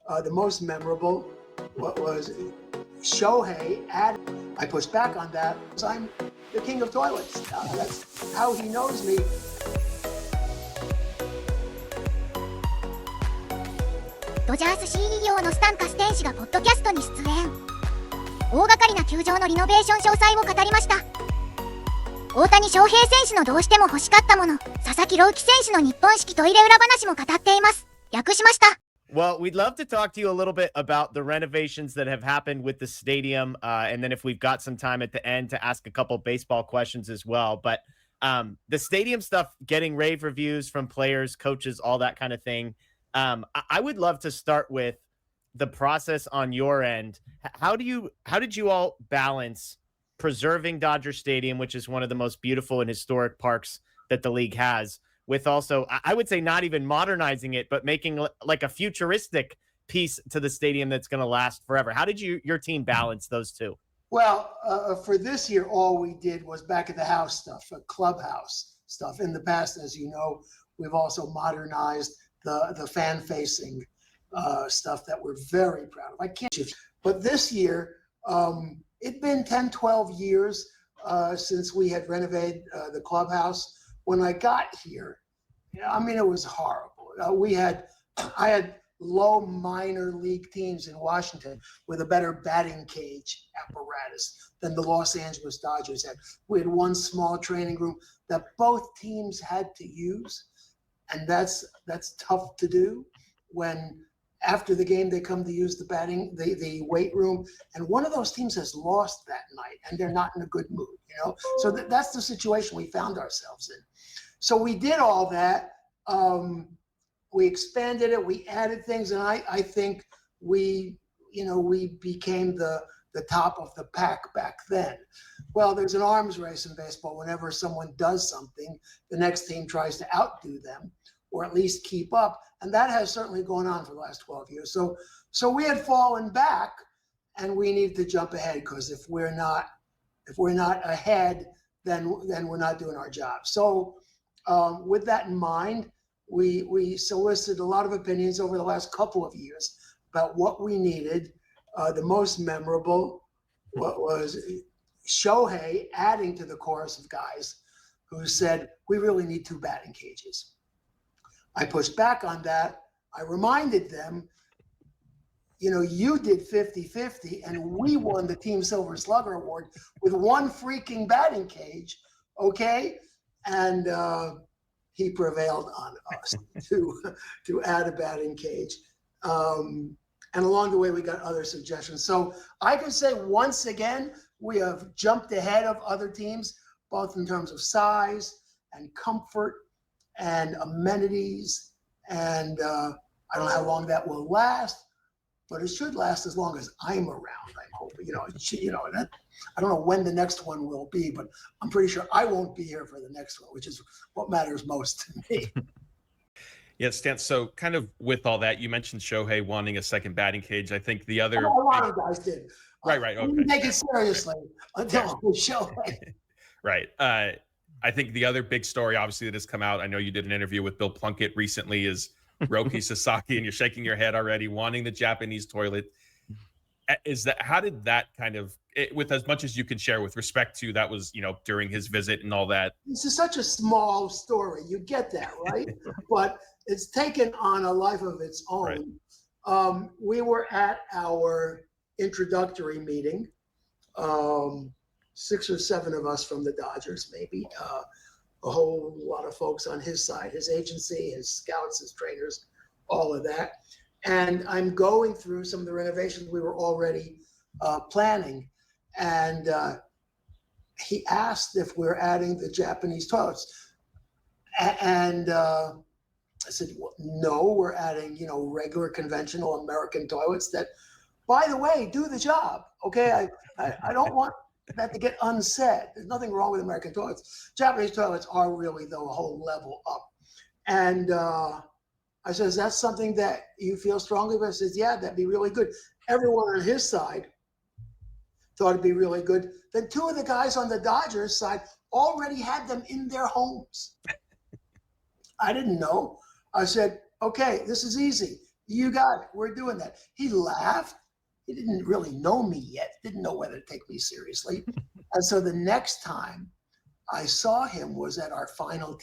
The most memorable was Shohei added. I pushed back on that because I'm the king of toilets. That's how he knows me. ドジャース CEO のスタン・カステン氏がポッドキャストに出演。大掛かりな球場のリノベーション詳細を語りました。大谷翔平選手のどうしても欲しかったもの、佐々木朗希選手の日本式トイレ裏話も語っています。訳しました。Well, we'd love to talk to you a little bit about the renovations that have happened with the stadium, and then if we've got some time at the end to ask a couple baseball questions as well. But the stadium stuff, getting rave reviews from players, coaches, all that kind of thing. I would love to start with the process on your end. How did you all balance preserving Dodger Stadium, which is one of the most beautiful and historic parks that the league has, with also, I would say, not even modernizing it, but making like a futuristic piece to the stadium that's going to last forever? How did your team balance those two? Well, for this year, all we did was back of the house stuff, clubhouse stuff. In the past, as you know, we've also modernized the fan-facing stuff that we're very proud of. I can't. But this year, it'd been 10, 12 years since we had renovated the clubhouse. When I got here, I mean, it was horrible. I had low minor league teams in Washington with a better batting cage apparatus than the Los Angeles Dodgers had. We had one small training room that both teams had to use, and that's tough to do when after the game they come to use the weight room, and one of those teams has lost that night and they're not in a good mood, you know. So that's the situation we found ourselves in. So we did all that. We expanded it, we added things, and I think we became the top of the pack back then. Well, there's an arms race in baseball. Whenever someone does something, the next team tries to outdo them or at least keep up. And that has certainly gone on for the last 12 years. So we had fallen back, and we need to jump ahead, because if we're not ahead, then we're not doing our job. So with that in mind, we solicited a lot of opinions over the last couple of years about what we needed. The most memorable was Shohei adding to the chorus of guys who said, we really need 2 batting cages. I pushed back on that. I reminded them, you did 50-50, and we won the Team Silver Slugger Award with 1 freaking batting cage, okay? And he prevailed on us to add a batting cage. And along the way, we got other suggestions. So I can say, once again, we have jumped ahead of other teams, both in terms of size and comfort and amenities, and I don't know how long that will last, but it should last as long as I'm around. I hope. I don't know when the next one will be, but I'm pretty sure I won't be here for the next one, which is what matters most to me. Yeah, Stan, so kind of with all that, you mentioned Shohei wanting a second batting cage. I think the other... A lot of guys did. Right. Okay. We didn't take it seriously until it was Shohei. Right. I think the other big story, obviously, that has come out, I know you did an interview with Bill Plunkett recently, is Roki Sasaki, and you're shaking your head already, wanting the Japanese toilet. How did that kind of, with as much as you can share with respect to, that was, during his visit and all that? This is such a small story. You get that, right? But it's taken on a life of its own. Right. We were at our introductory meeting. 6 or 7 of us from the Dodgers, maybe, a whole lot of folks on his side, his agency, his scouts, his trainers, all of that. And I'm going through some of the renovations we were already planning. And he asked if we're adding the Japanese toilets. And I said, well, no, we're adding, regular conventional American toilets that, by the way, do the job. Okay, I don't want that to get unsaid. There's nothing wrong with American toilets. Japanese toilets are really, though, a whole level up. And I said, is that something that you feel strongly about? He says, yeah, that'd be really good. Everyone on his side thought it'd be really good. Then 2 of the guys on the Dodgers side already had them in their homes. I didn't know. I said, okay, this is easy. You got it. We're doing that. He laughed. He didn't really know me yet. Didn't know whether to take me seriously. And so the next time I saw him was at our final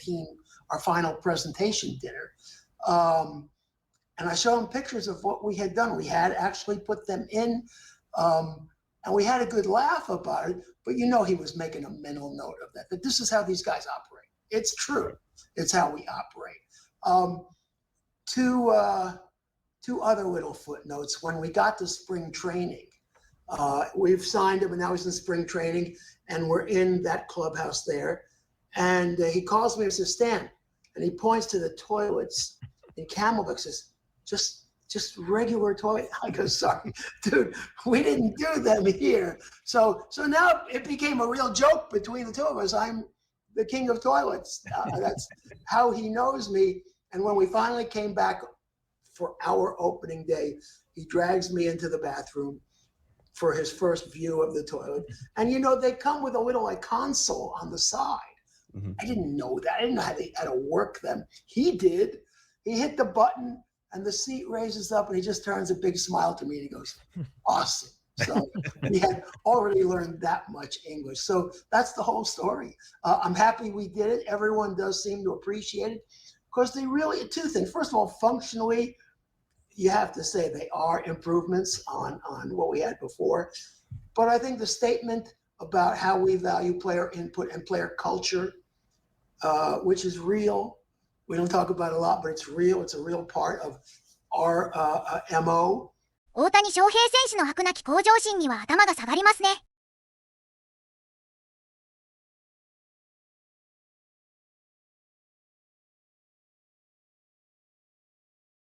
presentation dinner. And I showed him pictures of what we had done. We had actually put them in, and we had a good laugh about it. But you know, he was making a mental note of that this is how these guys operate. It's true. It's how we operate. Two other little footnotes. When we got to spring training, we've signed him, and now he's in spring training, and we're in that clubhouse there. And he calls me and says, "Stan," and he points to the toilets in Camelback, says, just regular toilet. I go, "Sorry, dude, we didn't do them here." So now it became a real joke between the two of us. I'm the king of toilets. That's how he knows me. And when we finally came back for our opening day, he drags me into the bathroom for his first view of the toilet. And you know, they come with a little like console on the side. Mm-hmm. I didn't know that. I didn't know how to work them. He did. He hit the button and the seat raises up and he just turns a big smile to me and he goes, "Awesome." So we had already learned that much English. So that's the whole story. I'm happy we did it. Everyone does seem to appreciate it because they really, two things. First of all, functionally, you have to say they are improvements on what we had before. But I think the statement about how we value player input and player culture, which is real, we don't talk about it a lot, but it's real. It's a real part of our MO. 大谷翔平選手の飽くなき向上心には頭が下がりますね。